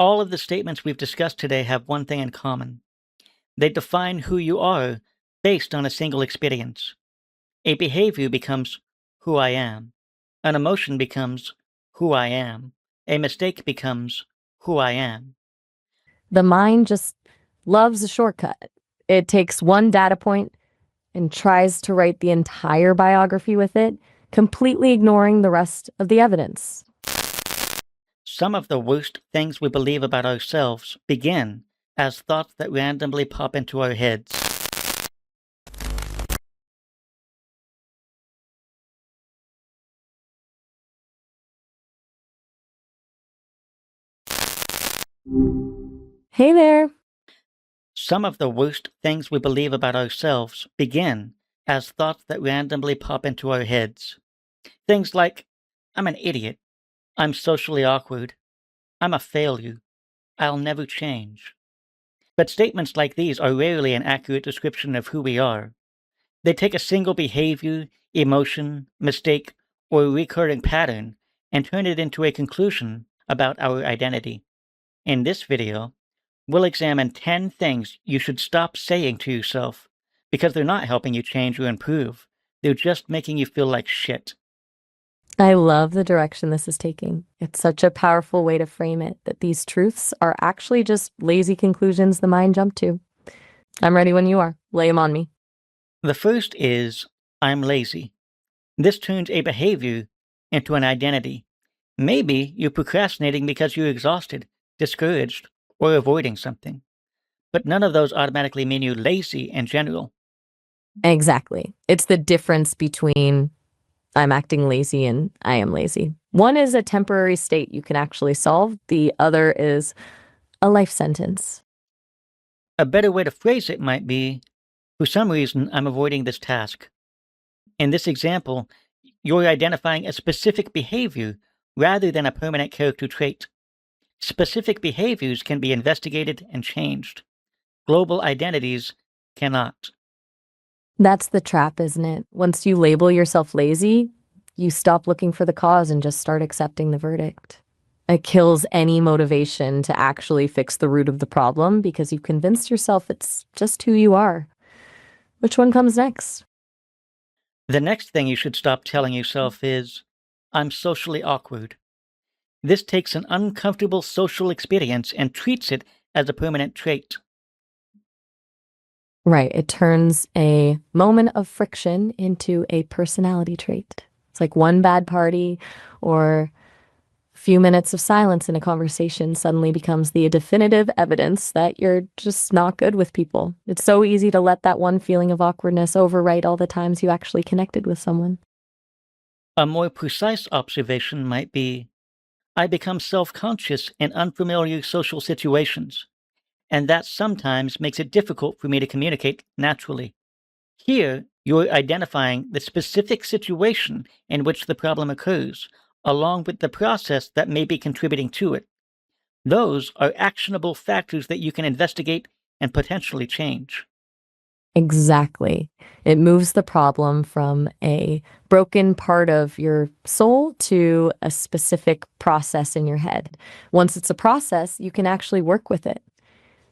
All of the statements we've discussed today have one thing in common. They define who you are based on a single experience. A behavior becomes who I am. An emotion becomes who I am. A mistake becomes who I am. The mind just loves a shortcut. It takes one data point and tries to write the entire biography with it, completely ignoring the rest of the evidence. Some of the worst things we believe about ourselves begin as thoughts that randomly pop into our heads. Hey there. Some of the worst things we believe about ourselves begin as thoughts that randomly pop into our heads. Things like, I'm an idiot. I'm socially awkward. I'm a failure. I'll never change. But statements like these are rarely an accurate description of who we are. They take a single behavior, emotion, mistake, or recurring pattern and turn it into a conclusion about our identity. In this video, we'll examine 10 things you should stop saying to yourself because they're not helping you change or improve. They're just making you feel like shit. I love the direction this is taking. It's such a powerful way to frame it, that these truths are actually just lazy conclusions the mind jumped to. I'm ready when you are. Lay them on me. The first is, I'm lazy. This turns a behavior into an identity. Maybe you're procrastinating because you're exhausted, discouraged, or avoiding something. But none of those automatically mean you're lazy in general. Exactly. It's the difference between I'm acting lazy and I am lazy. One is a temporary state you can actually solve. The other is a life sentence. A better way to phrase it might be, for some reason, I'm avoiding this task. In this example, you're identifying a specific behavior rather than a permanent character trait. Specific behaviors can be investigated and changed. Global identities cannot. That's the trap, isn't it? Once you label yourself lazy, you stop looking for the cause and just start accepting the verdict. It kills any motivation to actually fix the root of the problem because you've convinced yourself it's just who you are. Which one comes next? The next thing you should stop telling yourself is, I'm socially awkward. This takes an uncomfortable social experience and treats it as a permanent trait. Right. It turns a moment of friction into a personality trait. It's like one bad party or a few minutes of silence in a conversation suddenly becomes the definitive evidence that you're just not good with people. It's so easy to let that one feeling of awkwardness overwrite all the times you actually connected with someone. A more precise observation might be, I become self-conscious in unfamiliar social situations, and that sometimes makes it difficult for me to communicate naturally. Here, you're identifying the specific situation in which the problem occurs, along with the process that may be contributing to it. Those are actionable factors that you can investigate and potentially change. Exactly. It moves the problem from a broken part of your soul to a specific process in your head. Once it's a process, you can actually work with it.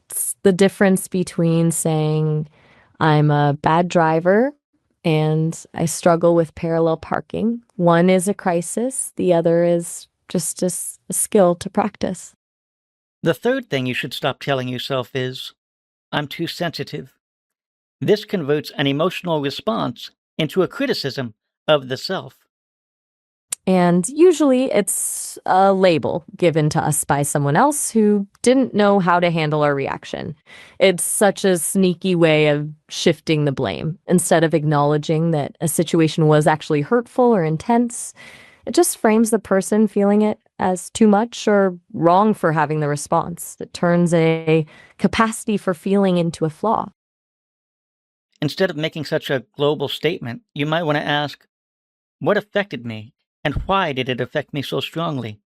It's the difference between saying, I'm a bad driver and I struggle with parallel parking. One is a crisis, the other is just a skill to practice. The third thing you should stop telling yourself is, I'm too sensitive. This converts an emotional response into a criticism of the self. And usually it's a label given to us by someone else who didn't know how to handle our reaction. It's such a sneaky way of shifting the blame. Instead of acknowledging that a situation was actually hurtful or intense, it just frames the person feeling it as too much or wrong for having the response. It turns a capacity for feeling into a flaw. Instead of making such a global statement, you might want to ask, what affected me, and why did it affect me so strongly?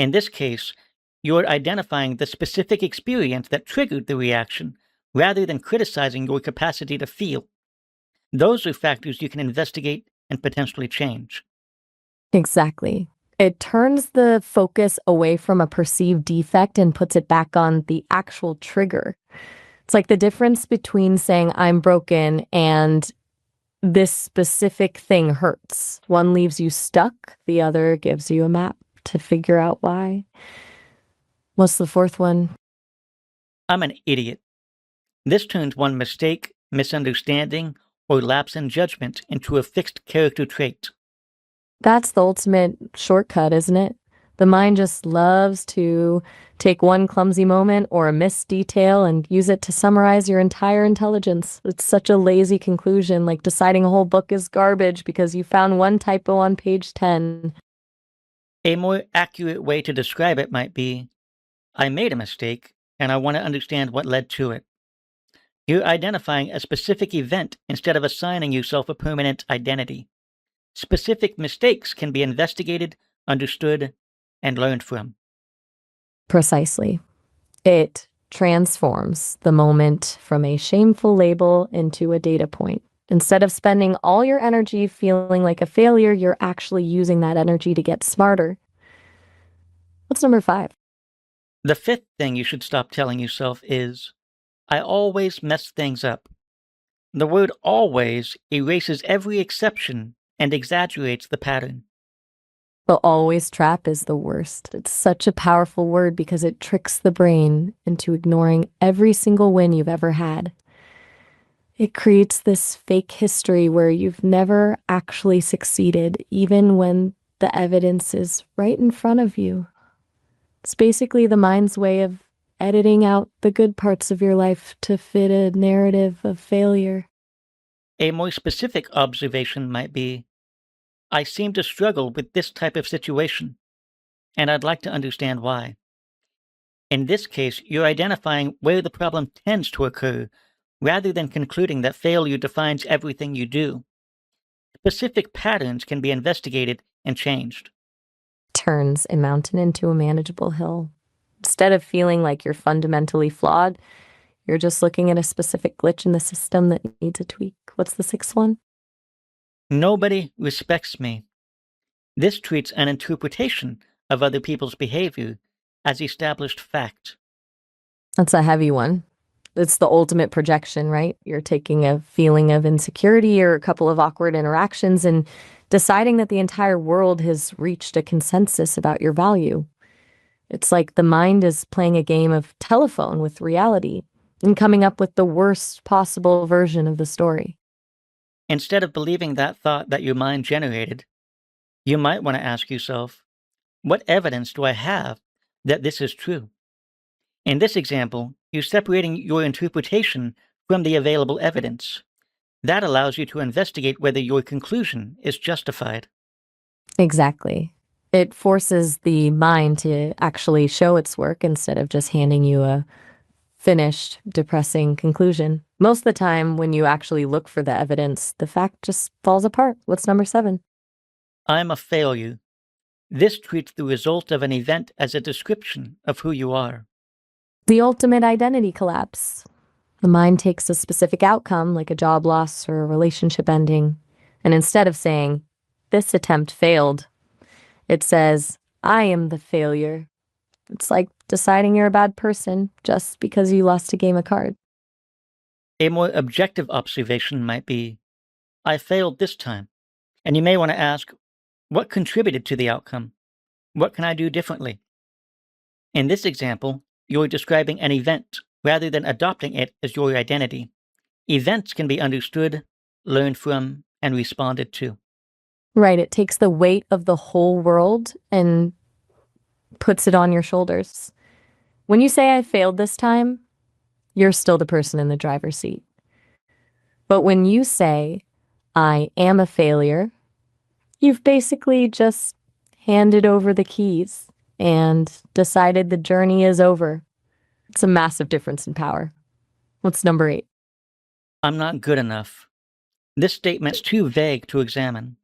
In this case, you're identifying the specific experience that triggered the reaction, rather than criticizing your capacity to feel. Those are factors you can investigate and potentially change. Exactly. It turns the focus away from a perceived defect and puts it back on the actual trigger. It's like the difference between saying I'm broken and this specific thing hurts. One leaves you stuck, the other gives you a map to figure out why. What's the fourth one? I'm an idiot. This turns one mistake, misunderstanding, or lapse in judgment into a fixed character trait. That's the ultimate shortcut, isn't it? The mind just loves to take one clumsy moment or a missed detail and use it to summarize your entire intelligence. It's such a lazy conclusion, like deciding a whole book is garbage because you found one typo on page 10. A more accurate way to describe it might be I made a mistake, and I want to understand what led to it. You're identifying a specific event instead of assigning yourself a permanent identity. Specific mistakes can be investigated, understood, and learned from. Precisely. It transforms the moment from a shameful label into a data point. Instead of spending all your energy feeling like a failure, you're actually using that energy to get smarter. What's number 5? The fifth thing you should stop telling yourself is I always mess things up. The word always erases every exception and exaggerates the pattern. The always trap is the worst. It's such a powerful word because it tricks the brain into ignoring every single win you've ever had. It creates this fake history where you've never actually succeeded, even when the evidence is right in front of you. It's basically the mind's way of editing out the good parts of your life to fit a narrative of failure. A more specific observation might be I seem to struggle with this type of situation, and I'd like to understand why. In this case, you're identifying where the problem tends to occur rather than concluding that failure defines everything you do. Specific patterns can be investigated and changed. Turns a mountain into a manageable hill. Instead of feeling like you're fundamentally flawed, you're just looking at a specific glitch in the system that needs a tweak. What's the sixth one? Nobody respects me. This treats an interpretation of other people's behavior as established fact. That's a heavy one. It's the ultimate projection, right? You're taking a feeling of insecurity or a couple of awkward interactions and deciding that the entire world has reached a consensus about your value. It's like the mind is playing a game of telephone with reality and coming up with the worst possible version of the story. Instead of believing that thought that your mind generated, you might want to ask yourself, what evidence do I have that this is true? In this example, you're separating your interpretation from the available evidence. That allows you to investigate whether your conclusion is justified. Exactly. It forces the mind to actually show its work instead of just handing you a finished, depressing conclusion. Most of the time, when you actually look for the evidence, the fact just falls apart. What's number 7? I'm a failure. This treats the result of an event as a description of who you are. The ultimate identity collapse. The mind takes a specific outcome, like a job loss or a relationship ending, and instead of saying, this attempt failed, it says, I am the failure. It's like deciding you're a bad person just because you lost a game of cards. A more objective observation might be, I failed this time. And you may want to ask, what contributed to the outcome? What can I do differently? In this example, you're describing an event rather than adopting it as your identity. Events can be understood, learned from, and responded to. Right, it takes the weight of the whole world and puts it on your shoulders. When you say I failed this time, you're still the person in the driver's seat. But when you say I am a failure, you've basically just handed over the keys and decided the journey is over. It's a massive difference in power. What's number 8? I'm not good enough. This statement's too vague to examine.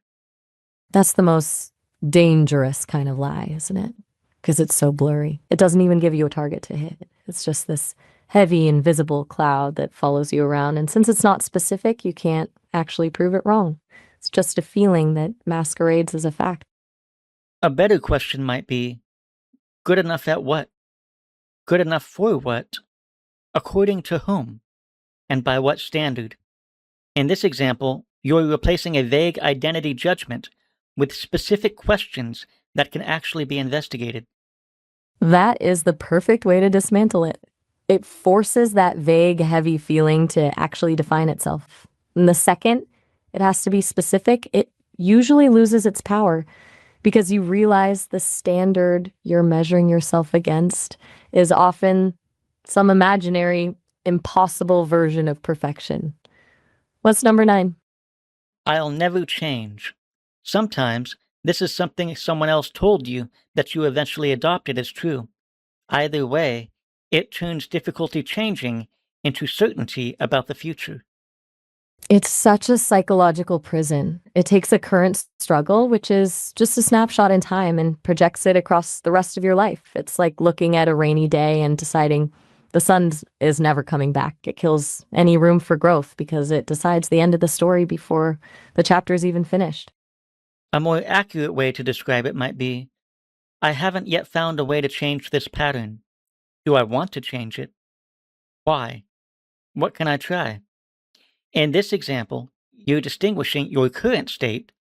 That's the most dangerous kind of lie, isn't it? Because it's so blurry. It doesn't even give you a target to hit. It's just this heavy, invisible cloud that follows you around. And since it's not specific, you can't actually prove it wrong. It's just a feeling that masquerades as a fact. A better question might be, good enough at what? Good enough for what? According to whom? And by what standard? In this example, you're replacing a vague identity judgment with specific questions that can actually be investigated. That is the perfect way to dismantle it. It forces that vague, heavy feeling to actually define itself. And the second it has to be specific, it usually loses its power because you realize the standard you're measuring yourself against is often some imaginary, impossible version of perfection. What's number 9? I'll never change. Sometimes this is something someone else told you that you eventually adopted as true. Either way, it turns difficulty changing into certainty about the future. It's such a psychological prison. It takes a current struggle, which is just a snapshot in time, and projects it across the rest of your life. It's like looking at a rainy day and deciding the sun is never coming back. It kills any room for growth because it decides the end of the story before the chapter is even finished. A more accurate way to describe it might be, I haven't yet found a way to change this pattern. Do I want to change it? Why? What can I try? In this example, you're distinguishing your current state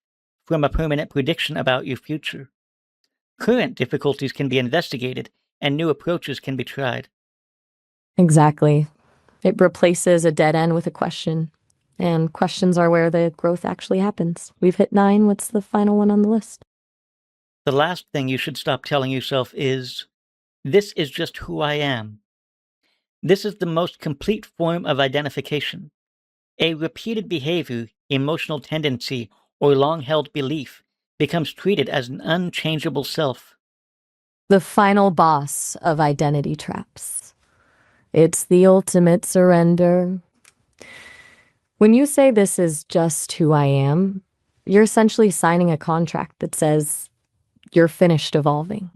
from a permanent prediction about your future. Current difficulties can be investigated and new approaches can be tried. Exactly. It replaces a dead end with a question. And questions are where the growth actually happens. We've hit 9. What's the final one on the list? The last thing you should stop telling yourself is, this is just who I am. This is the most complete form of identification. A repeated behavior, emotional tendency, or long held belief becomes treated as an unchangeable self. The final boss of identity traps. It's the ultimate surrender. When you say this is just who I am, you're essentially signing a contract that says you're finished evolving.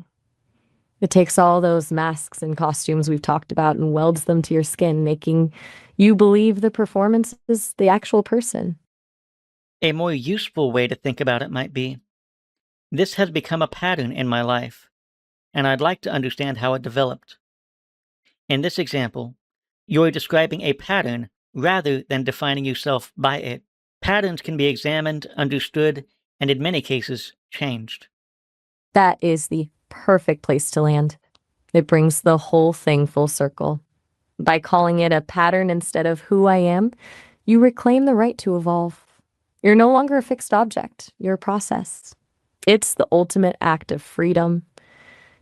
It takes all those masks and costumes we've talked about and welds them to your skin, making you believe the performance is the actual person. A more useful way to think about it might be, this has become a pattern in my life, and I'd like to understand how it developed. In this example, you're describing a pattern rather than defining yourself by it. Patterns can be examined, understood, and in many cases, changed. That is the perfect place to land. It brings the whole thing full circle. By calling it a pattern instead of who I am, you reclaim the right to evolve. You're no longer a fixed object, you're a process. It's the ultimate act of freedom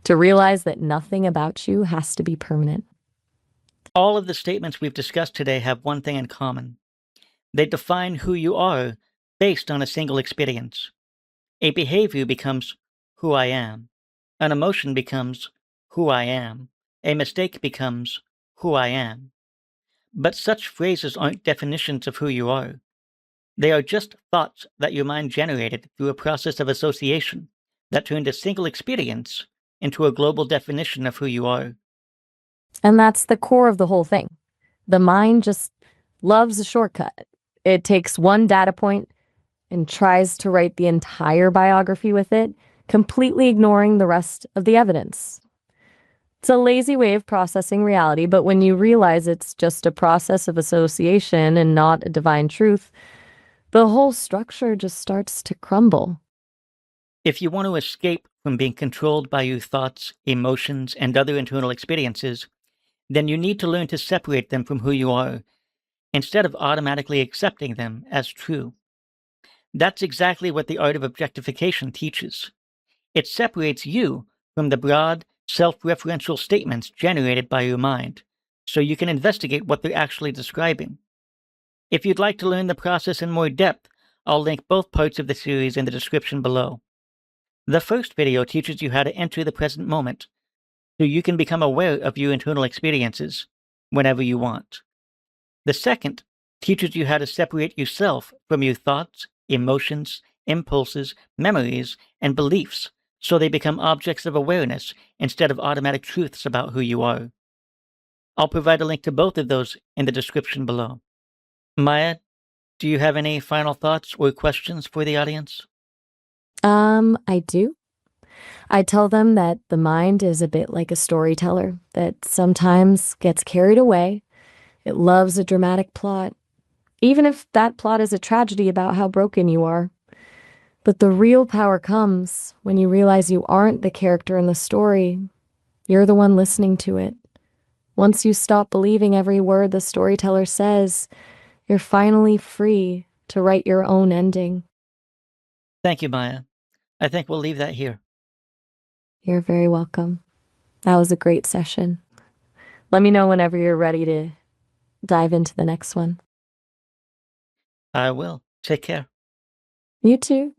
to realize that nothing about you has to be permanent. All of the statements we've discussed today have one thing in common. They define who you are based on a single experience. A behavior becomes who I am. An emotion becomes who I am. A mistake becomes who I am. But such phrases aren't definitions of who you are. They are just thoughts that your mind generated through a process of association that turned a single experience into a global definition of who you are. And that's the core of the whole thing. The mind just loves a shortcut. It takes one data point and tries to write the entire biography with it, completely ignoring the rest of the evidence. It's a lazy way of processing reality, but when you realize it's just a process of association and not a divine truth, the whole structure just starts to crumble. If you want to escape from being controlled by your thoughts, emotions, and other internal experiences, then you need to learn to separate them from who you are, instead of automatically accepting them as true. That's exactly what the art of objectification teaches. It separates you from the broad, self-referential statements generated by your mind, so you can investigate what they're actually describing. If you'd like to learn the process in more depth, I'll link both parts of the series in the description below. The first video teaches you how to enter the present moment, so you can become aware of your internal experiences whenever you want. The second teaches you how to separate yourself from your thoughts, emotions, impulses, memories, and beliefs so they become objects of awareness instead of automatic truths about who you are. I'll provide a link to both of those in the description below. Maya, do you have any final thoughts or questions for the audience? I do. I tell them that the mind is a bit like a storyteller that sometimes gets carried away. It loves a dramatic plot, even if that plot is a tragedy about how broken you are. But the real power comes when you realize you aren't the character in the story. You're the one listening to it. Once you stop believing every word the storyteller says, you're finally free to write your own ending. Thank you, Maya. I think we'll leave that here. You're very welcome. That was a great session. Let me know whenever you're ready to dive into the next one. I will. Take care. You too.